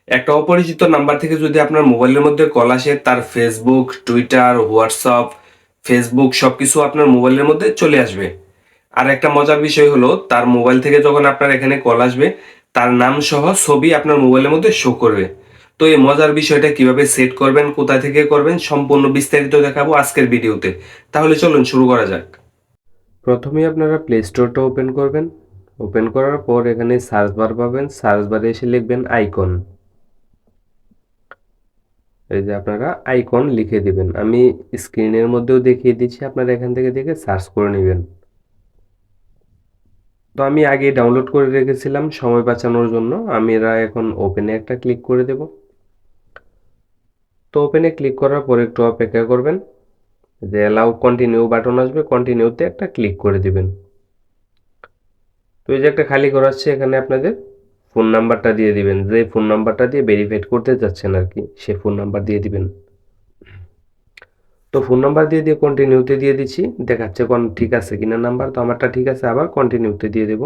একটা অপরিচিত নাম্বার থেকে যদি আপনার মোবাইলের মধ্যে কল আসে, তার ফেসবুক, টুইটার, হোয়াটসঅ্যাপ, ফেসবুক সবকিছু আপনার মোবাইলের মধ্যে চলে আসবে। আর একটা মজার বিষয় হলো, তার মোবাইল থেকে যখন আপনার এখানে কল আসবে, তার নাম সহ ছবি আপনার মোবাইলের মধ্যে শো করবে। তো এই মজার বিষয়টা কিভাবে সেট করবেন, কোথা থেকে করবেন, সম্পূর্ণ বিস্তারিত দেখাবো আজকের ভিডিওতে। তাহলে চলুন শুরু করা যাক। প্রথমেই আপনারা প্লে স্টোরটা ওপেন করবেন। ওপেন করার পর এখানে সার্চ বার পাবেন, সার্চ বারে এসে লিখবেন আইকন। এই যে আপনারা আইকন লিখে দিবেন, আমি স্ক্রিনের মধ্যেও দেখিয়ে দিচ্ছি, আপনারা এখান থেকে দেখে সার্চ করে নেবেন। তো আমি আগে ডাউনলোড করে রেখেছিলাম সময় বাঁচানোর জন্য, আমি এরা এখন ওপেনে একটা ক্লিক করে দেব। তো ওপেনে ক্লিক করার পর একটু অপেক্ষা করবেন, যে অ্যালাউ কন্টিনিউ বাটন আসবে, কন্টিনিউতে একটা ক্লিক করে দিবেন। তো এই যে একটা খালি ঘর আসছে, এখানে আপনাদের ফোন নাম্বারটা দিয়ে দিবেন, যে ফোন নাম্বারটা দিয়ে ভেরিফাইড করতে যাচ্ছেন আর কি, সে ফোন নাম্বার দিয়ে দিবেন। তো ফোন নাম্বার দিয়ে দিয়ে কন্টিনিউতে দিয়ে দিচ্ছি, দেখাচ্ছে কোন ঠিক আছে কিনা নাম্বার, তো আমারটা ঠিক আছে, আবার কন্টিনিউতে দিয়ে দেব।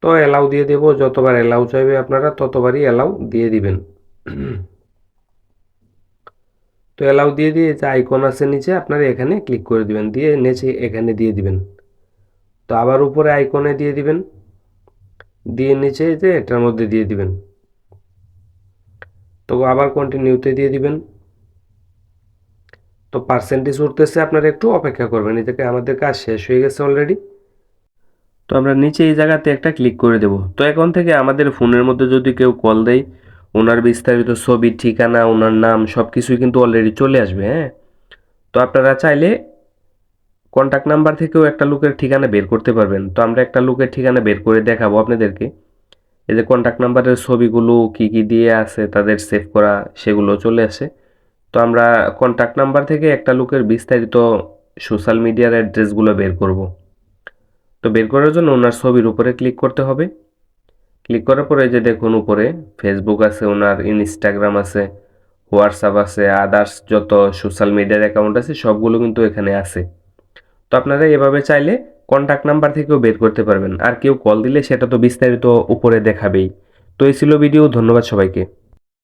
তো অ্যালাউ দিয়ে দেব, যতবার অ্যালাউ চাইবে আপনারা ততবারই অ্যালাউ দিয়ে দিবেন। তো অ্যালাউ দিয়ে দিয়ে যে আইকন আছে নিচে, আপনারা এখানে ক্লিক করে দিবেন, দিয়ে নিচে এখানে দিয়ে দিবেন। তো আবার উপরে আইকনে দিয়ে দিবেন, দিয়ে নিচে যে এটার মধ্যে দিয়ে দিবেন। তো আবার কন্টিনিউতে দিয়ে দিবেন। তো পার্সেন্টেজ উঠতেছে, আপনারা একটু অপেক্ষা করবেন, এদিকে আমাদের কাজ শেষ হয়ে গেছে অলরেডি। তো আমরা নিচে এই জায়গাতে একটা ক্লিক করে দেব। তো এখন থেকে আমাদের ফোনের মধ্যে যদি কেউ কল দেয়, ওনার বিস্তারিত ছবি, ঠিকানা, ওনার নাম সব কিছুই কিন্তু অলরেডি চলে আসবে, হ্যাঁ। তো আপনারা চাইলে কন্ট্যাক্ট নাম্বার থেকেও একটা লোকের ঠিকানা বের করতে পারবেন। তো আমরা একটা লোকের ঠিকানা বের করে দেখাবো আপনাদেরকে। এই যে কন্ট্যাক্ট নাম্বারের ছবিগুলো কি কি দিয়ে আছে, তাদের সেভ করা, সেগুলো চলে আসে। তো আমরা কন্ট্যাক্ট নাম্বার থেকে একটা লোকের বিস্তারিত সোশ্যাল মিডিয়ার অ্যাড্রেসগুলো বের করব। তো বের করার জন্য ওনার ছবির উপরে ক্লিক করতে হবে। ক্লিক করার পরে যে দেখুন উপরে ফেসবুক আছে, ওনার ইনস্টাগ্রাম আছে, হোয়াটসঅ্যাপ আছে, আদার্স যত সোশ্যাল মিডিয়ার অ্যাকাউন্ট আছে সবগুলো কিন্তু এখানে আছে। তো আপনারা এভাবে চাইলে কন্ট্যাক্ট নাম্বার থেকেও বের করতে পারবেন। আর কেউ কল দিলে সেটা তো বিস্তারিত উপরে দেখাবেই। তো এই ছিল ভিডিও, ধন্যবাদ সবাইকে।